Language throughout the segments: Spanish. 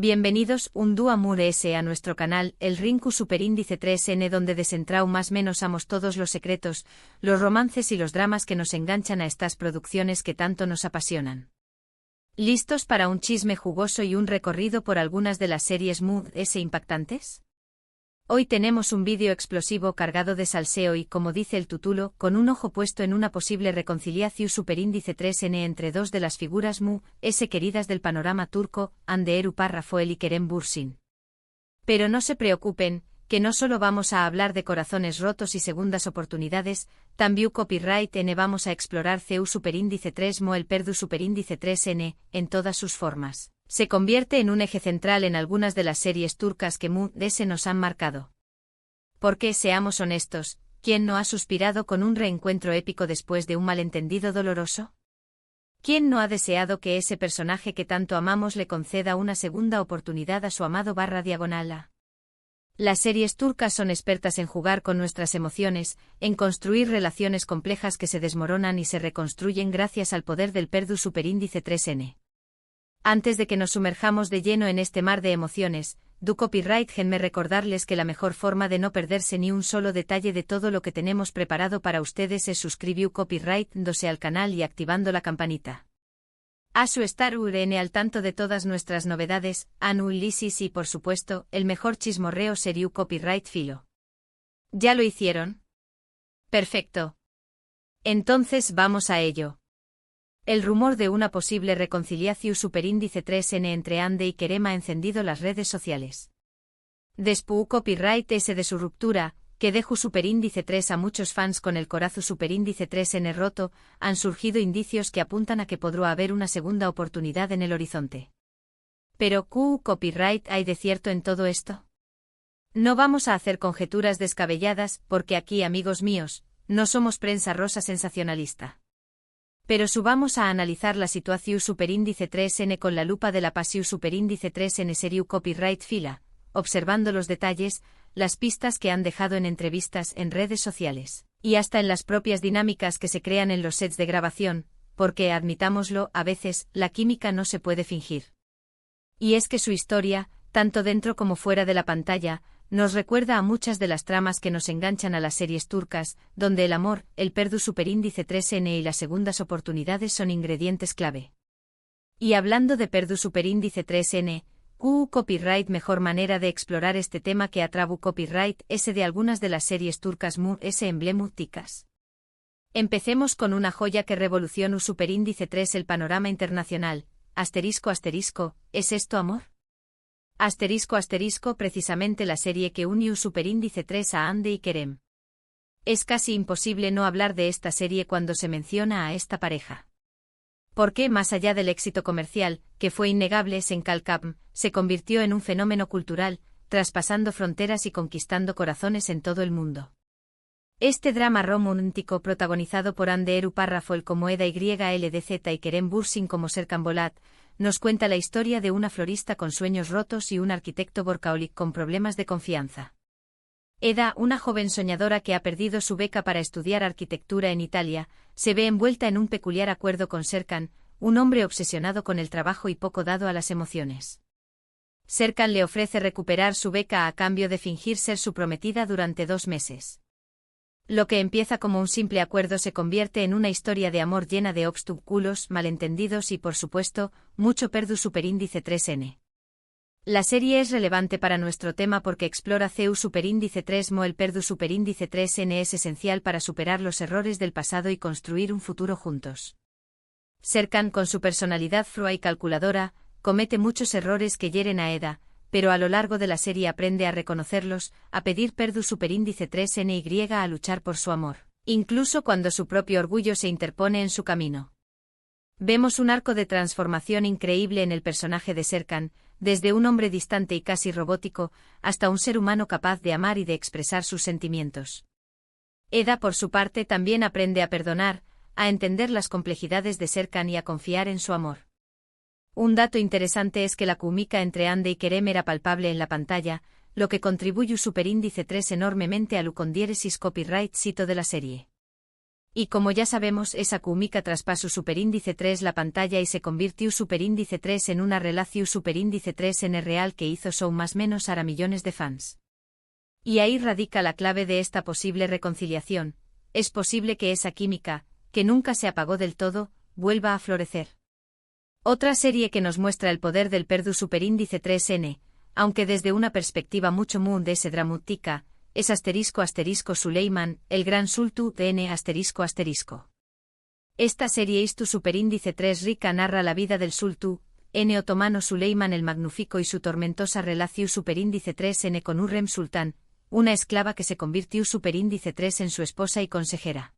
Bienvenidos un dúo amor S a nuestro canal, el Rinku Superíndice 3N, donde desentrao más menos amos todos los secretos, los romances y los dramas que nos enganchan a estas producciones que tanto nos apasionan. ¿Listos para un chisme jugoso y un recorrido por algunas de las series Mood S impactantes? Hoy tenemos un vídeo explosivo cargado de salseo y, como dice el título, con un ojo puesto en una posible reconciliación superíndice 3N entre dos de las figuras Mood S queridas del panorama turco, Hande Erupar Rafael y Kerem Bürsin. Pero no se preocupen, que no solo vamos a hablar de corazones rotos y segundas oportunidades, también copyright N vamos a explorar CU superíndice 3 Mo el Perdu superíndice 3N, en todas sus formas. Se convierte en un eje central en algunas de las series turcas que Mood S nos han marcado. Porque, seamos honestos, ¿quién no ha suspirado con un reencuentro épico después de un malentendido doloroso? ¿Quién no ha deseado que ese personaje que tanto amamos le conceda una segunda oportunidad a su amado /diagonal? Las series turcas son expertas en jugar con nuestras emociones, en construir relaciones complejas que se desmoronan y se reconstruyen gracias al poder del Perdu superíndice 3N. Antes de que nos sumerjamos de lleno en este mar de emociones, do copyright me recordarles que la mejor forma de no perderse ni un solo detalle de todo lo que tenemos preparado para ustedes es suscribir copyright dándose al canal y activando la campanita. A su estar al tanto de todas nuestras novedades, análisis y por supuesto, el mejor chismorreo sería copyright filo. ¿Ya lo hicieron? Perfecto. Entonces vamos a ello. El rumor de una posible reconciliación superíndice 3N entre Hande y Kerem ha encendido las redes sociales. Después copyright S de su ruptura, que dejó superíndice 3 a muchos fans con el corazón superíndice 3N roto, han surgido indicios que apuntan a que podrá haber una segunda oportunidad en el horizonte. Pero ¿qué copyright hay de cierto en todo esto? No vamos a hacer conjeturas descabelladas, porque aquí, amigos míos, no somos prensa rosa sensacionalista. Pero subamos a analizar la situación superíndice 3N con la lupa de la pasión superíndice 3N serio copyright fila, observando los detalles, las pistas que han dejado en entrevistas en redes sociales, y hasta en las propias dinámicas que se crean en los sets de grabación, porque, admitámoslo, a veces, la química no se puede fingir. Y es que su historia, tanto dentro como fuera de la pantalla, nos recuerda a muchas de las tramas que nos enganchan a las series turcas, donde el amor, el Perdu superíndice 3N y las segundas oportunidades son ingredientes clave. Y hablando de Perdu superíndice 3N, copyright mejor manera de explorar este tema que atrabu copyright S de algunas de las series turcas Mood S emblemáticas. Empecemos con una joya que revolucionó superíndice 3 el panorama internacional, asterisco, ¿es esto amor? Asterisco, precisamente la serie que unió superíndice 3 a Hande y Kerem. Es casi imposible no hablar de esta serie cuando se menciona a esta pareja. Porque, más allá del éxito comercial, que fue innegable, Senkalkam, se convirtió en un fenómeno cultural, traspasando fronteras y conquistando corazones en todo el mundo. Este drama romántico protagonizado por Hande Erupar Rafael como Eda YLDZ y Kerem Bürsin como Serkan Bolat, nos cuenta la historia de una florista con sueños rotos y un arquitecto workaholic con problemas de confianza. Eda, una joven soñadora que ha perdido su beca para estudiar arquitectura en Italia, se ve envuelta en un peculiar acuerdo con Serkan, un hombre obsesionado con el trabajo y poco dado a las emociones. Serkan le ofrece recuperar su beca a cambio de fingir ser su prometida durante 2 meses. Lo que empieza como un simple acuerdo se convierte en una historia de amor llena de obstáculos, malentendidos y, por supuesto, mucho Perdu superíndice 3N. La serie es relevante para nuestro tema porque explora CU superíndice 3 Mo el Perdu superíndice 3N es esencial para superar los errores del pasado y construir un futuro juntos. Serkan, con su personalidad frua y calculadora, comete muchos errores que hieren a Eda, pero a lo largo de la serie aprende a reconocerlos, a pedir Perdu superíndice 3N y a luchar por su amor, incluso cuando su propio orgullo se interpone en su camino. Vemos un arco de transformación increíble en el personaje de Serkan, desde un hombre distante y casi robótico, hasta un ser humano capaz de amar y de expresar sus sentimientos. Eda, por su parte, también aprende a perdonar, a entender las complejidades de Serkan y a confiar en su amor. Un dato interesante es que la química entre Hande y Kerem era palpable en la pantalla, lo que contribuye superíndice 3 enormemente al copyright cito de la serie. Y como ya sabemos, esa Kumika traspasó superíndice 3 la pantalla y se convirtió superíndice 3 en una relación superíndice 3 en real que hizo show más menos a millones de fans. Y ahí radica la clave de esta posible reconciliación. Es posible que esa química, que nunca se apagó del todo, vuelva a florecer. Otra serie que nos muestra el poder del Perdu superíndice 3N, aunque desde una perspectiva mucho más dramática, es **Suleiman, el gran Sultu N **. Esta serie Istu superíndice 3 rica narra la vida del Sultu N otomano Suleiman el Magnífico y su tormentosa relación superíndice 3N con Hürrem Sultán, una esclava que se convirtió superíndice 3 en su esposa y consejera.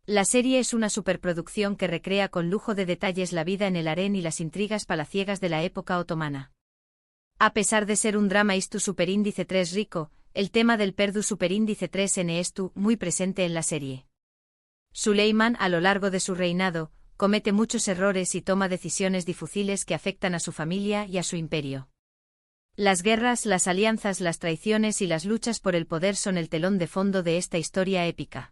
La serie es una superproducción que recrea con lujo de detalles la vida en el harén y las intrigas palaciegas de la época otomana. A pesar de ser un drama Istu superíndice 3 rico, el tema del Perdu superíndice 3N estuvo muy presente en la serie. Suleiman, a lo largo de su reinado, comete muchos errores y toma decisiones difíciles que afectan a su familia y a su imperio. Las guerras, las alianzas, las traiciones y las luchas por el poder son el telón de fondo de esta historia épica.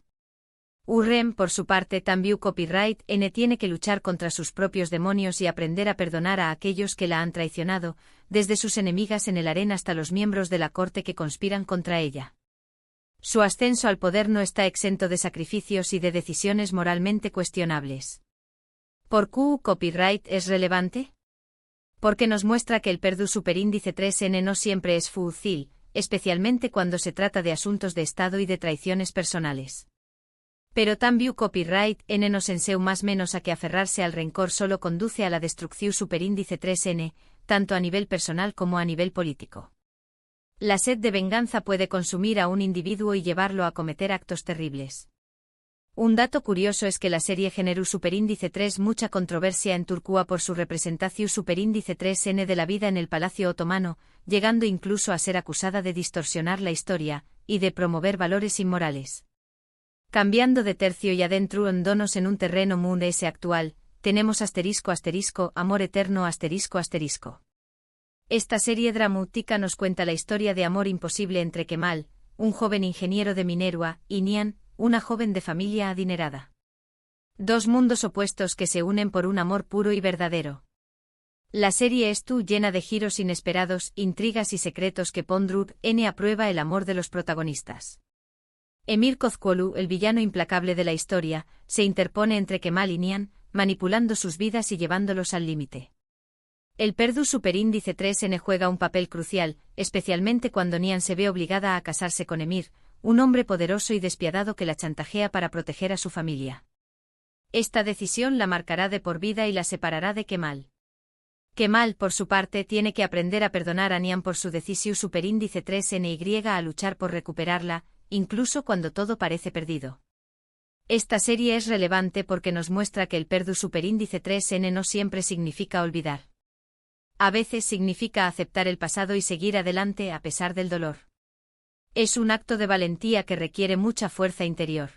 Hürrem, por su parte, también copyright N tiene que luchar contra sus propios demonios y aprender a perdonar a aquellos que la han traicionado, desde sus enemigas en el harén hasta los miembros de la corte que conspiran contra ella. Su ascenso al poder no está exento de sacrificios y de decisiones moralmente cuestionables. ¿Por qué copyright es relevante? Porque nos muestra que el Perdu superíndice 3N no siempre es fácil, especialmente cuando se trata de asuntos de Estado y de traiciones personales. Pero también copyright N nos enseña más menos a que aferrarse al rencor solo conduce a la destrucción superíndice 3N, tanto a nivel personal como a nivel político. La sed de venganza puede consumir a un individuo y llevarlo a cometer actos terribles. Un dato curioso es que la serie generó superíndice 3 mucha controversia en Turquía por su representación superíndice 3N de la vida en el Palacio Otomano, llegando incluso a ser acusada de distorsionar la historia y de promover valores inmorales. Cambiando de tercio y adentrándonos en un terreno muy actual, tenemos **Amor eterno **. Esta serie dramática nos cuenta la historia de amor imposible entre Kemal, un joven ingeniero de Minerva, y Nihan, una joven de familia adinerada. Dos mundos opuestos que se unen por un amor puro y verdadero. La serie estuvo llena de giros inesperados, intrigas y secretos que pondrán a prueba el amor de los protagonistas. Emir Kozkolu, el villano implacable de la historia, se interpone entre Kemal y Nihan, manipulando sus vidas y llevándolos al límite. El Perdu superíndice 3N juega un papel crucial, especialmente cuando Nihan se ve obligada a casarse con Emir, un hombre poderoso y despiadado que la chantajea para proteger a su familia. Esta decisión la marcará de por vida y la separará de Kemal. Kemal, por su parte, tiene que aprender a perdonar a Nihan por su decisión superíndice 3NY a luchar por recuperarla, incluso cuando todo parece perdido. Esta serie es relevante porque nos muestra que el Perdu superíndice 3N no siempre significa olvidar. A veces significa aceptar el pasado y seguir adelante a pesar del dolor. Es un acto de valentía que requiere mucha fuerza interior.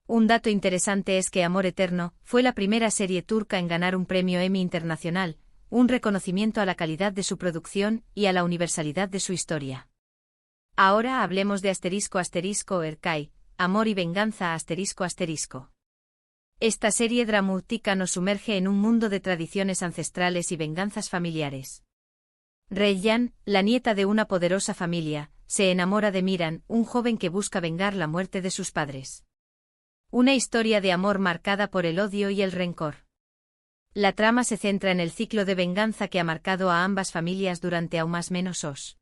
Un dato interesante es que Amor Eterno fue la primera serie turca en ganar un premio Emmy internacional, un reconocimiento a la calidad de su producción y a la universalidad de su historia. Ahora hablemos de **Erkai, Amor y venganza **. Esta serie dramática nos sumerge en un mundo de tradiciones ancestrales y venganzas familiares. Reyyan, la nieta de una poderosa familia, se enamora de Miran, un joven que busca vengar la muerte de sus padres. Una historia de amor marcada por el odio y el rencor. La trama se centra en el ciclo de venganza que ha marcado a ambas familias durante aún más menos os.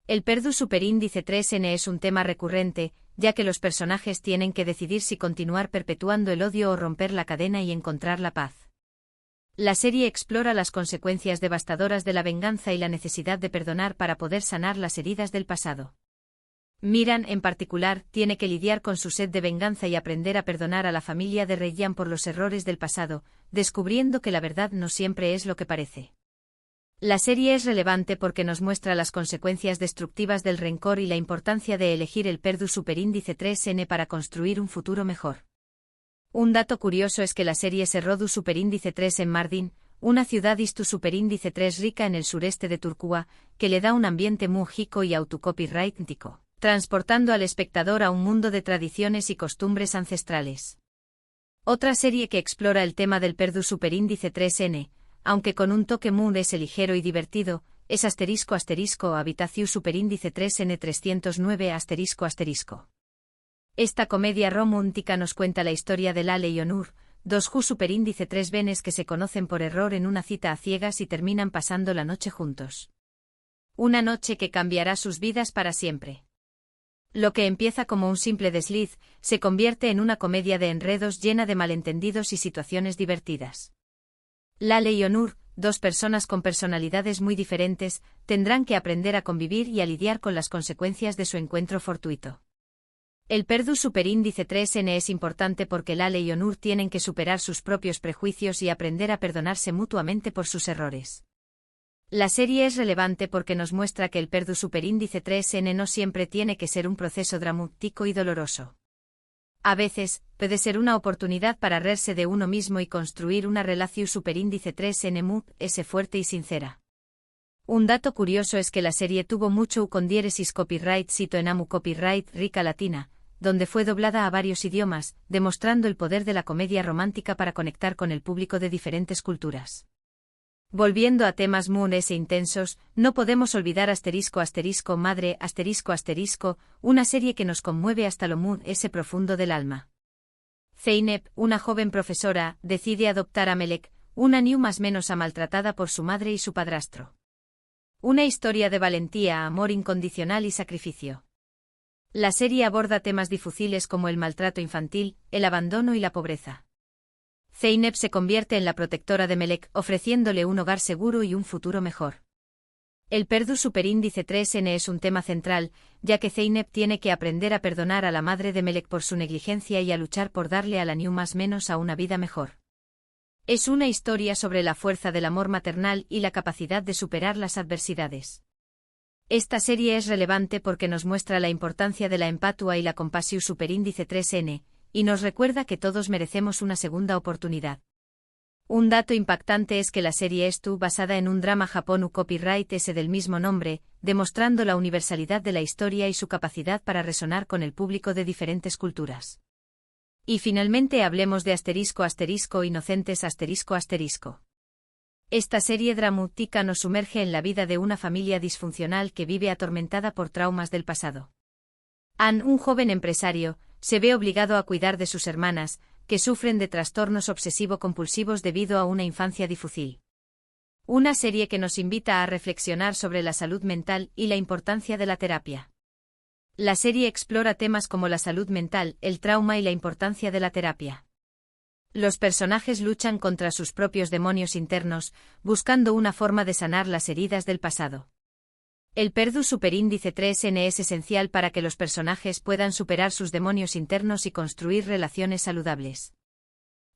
El Perdu superíndice 3N es un tema recurrente, ya que los personajes tienen que decidir si continuar perpetuando el odio o romper la cadena y encontrar la paz. La serie explora las consecuencias devastadoras de la venganza y la necesidad de perdonar para poder sanar las heridas del pasado. Miran, en particular, tiene que lidiar con su sed de venganza y aprender a perdonar a la familia de Reyyan por los errores del pasado, descubriendo que la verdad no siempre es lo que parece. La serie es relevante porque nos muestra las consecuencias destructivas del rencor y la importancia de elegir el Perdu superíndice 3N para construir un futuro mejor. Un dato curioso es que la serie se rodó superíndice 3 en Mardin, una ciudad Istu superíndice 3 rica en el sureste de Turquía, que le da un ambiente muy rico y autocopyrightico. transportando al espectador a un mundo de tradiciones y costumbres ancestrales. Otra serie que explora el tema del Perdu superíndice 3N, aunque con un toque mood ligero y divertido, es ***Habitaciu superíndice 3N 309 ***. Esta comedia romántica nos cuenta la historia de Lale y Onur, dos superíndice 3 venes que se conocen por error en una cita a ciegas y terminan pasando la noche juntos. Una noche que cambiará sus vidas para siempre. Lo que empieza como un simple desliz, se convierte en una comedia de enredos llena de malentendidos y situaciones divertidas. Lale y Onur, dos personas con personalidades muy diferentes, tendrán que aprender a convivir y a lidiar con las consecuencias de su encuentro fortuito. El Perdu superíndice 3N es importante porque Lale y Onur tienen que superar sus propios prejuicios y aprender a perdonarse mutuamente por sus errores. La serie es relevante porque nos muestra que el Perdu superíndice 3N no siempre tiene que ser un proceso dramático y doloroso. A veces, puede ser una oportunidad para reírse de uno mismo y construir una relación superíndice 3N fuerte y sincera. Un dato curioso es que la serie tuvo mucho con diéresis copyright cito en AMU Copyright Rica Latina, donde fue doblada a varios idiomas, demostrando el poder de la comedia romántica para conectar con el público de diferentes culturas. Volviendo a temas intensos, no podemos olvidar ***Madre ***, una serie que nos conmueve hasta lo profundo del alma. Zeynep, una joven profesora, decide adoptar a Melek, una niña más menos maltratada por su madre y su padrastro. Una historia de valentía, amor incondicional y sacrificio. La serie aborda temas difíciles como el maltrato infantil, el abandono y la pobreza. Zeynep se convierte en la protectora de Melek, ofreciéndole un hogar seguro y un futuro mejor. El Perdu superíndice 3N es un tema central, ya que Zeynep tiene que aprender a perdonar a la madre de Melek por su negligencia y a luchar por darle a la niña más menos a una vida mejor. Es una historia sobre la fuerza del amor maternal y la capacidad de superar las adversidades. Esta serie es relevante porque nos muestra la importancia de la empatía y la compasión superíndice 3N, y nos recuerda que todos merecemos una segunda oportunidad. Un dato impactante es que la serie estuvo basada en un drama Japón copyright del mismo nombre, demostrando la universalidad de la historia y su capacidad para resonar con el público de diferentes culturas. Y finalmente hablemos de Inocentes ***. Esta serie dramática nos sumerge en la vida de una familia disfuncional que vive atormentada por traumas del pasado. An, un joven empresario, se ve obligado a cuidar de sus hermanas, que sufren de trastornos obsesivo-compulsivos debido a una infancia difícil. Una serie que nos invita a reflexionar sobre la salud mental y la importancia de la terapia. La serie explora temas como la salud mental, el trauma y la importancia de la terapia. Los personajes luchan contra sus propios demonios internos, buscando una forma de sanar las heridas del pasado. El Perdu superíndice 3N es esencial para que los personajes puedan superar sus demonios internos y construir relaciones saludables.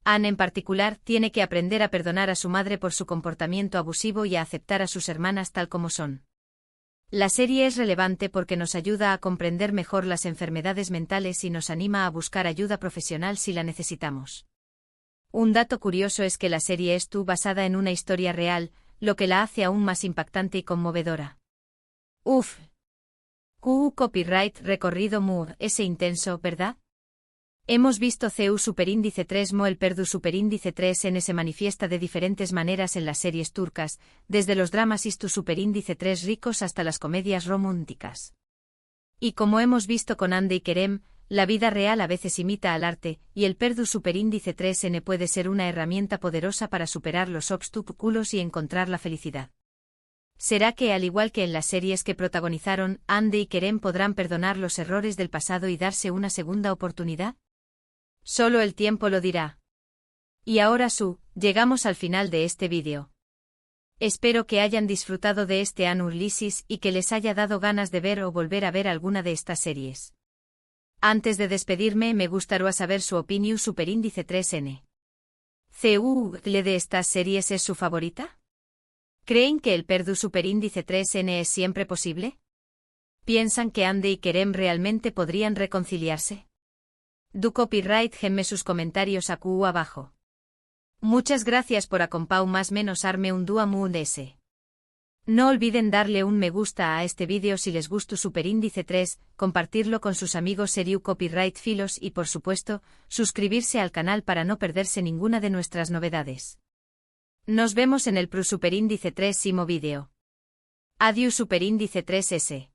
Anne en particular tiene que aprender a perdonar a su madre por su comportamiento abusivo y a aceptar a sus hermanas tal como son. La serie es relevante porque nos ayuda a comprender mejor las enfermedades mentales y nos anima a buscar ayuda profesional si la necesitamos. Un dato curioso es que la serie estuvo basada en una historia real, lo que la hace aún más impactante y conmovedora. Uf. Copyright recorrido intenso, ¿verdad? Hemos visto CU superíndice 3 el Perdu superíndice 3N se manifiesta de diferentes maneras en las series turcas, desde los dramas Istu superíndice 3 ricos hasta las comedias románticas. Y como hemos visto con Hande y Kerem, la vida real a veces imita al arte, y el Perdu superíndice 3N puede ser una herramienta poderosa para superar los obstáculos y encontrar la felicidad. ¿Será que, al igual que en las series que protagonizaron, Hande y Kerem podrán perdonar los errores del pasado y darse una segunda oportunidad? Solo el tiempo lo dirá. Y ahora llegamos al final de este vídeo. Espero que hayan disfrutado de este análisis y que les haya dado ganas de ver o volver a ver alguna de estas series. Antes de despedirme me gustaría saber su opinión superíndice 3N. ¿Le de estas series es su favorita? ¿Creen que el Perdu superíndice 3N es siempre posible? ¿Piensan que Hande y Kerem realmente podrían reconciliarse? Du copyright gemme sus comentarios abajo. Muchas gracias por acompañarme arme un dua No olviden darle un me gusta a este vídeo si les gustó Superíndice 3, compartirlo con sus amigos Serious Copyright Filos y por supuesto, suscribirse al canal para no perderse ninguna de nuestras novedades. Nos vemos en el Superíndice 3 vídeo. Adiós Superíndice 3S.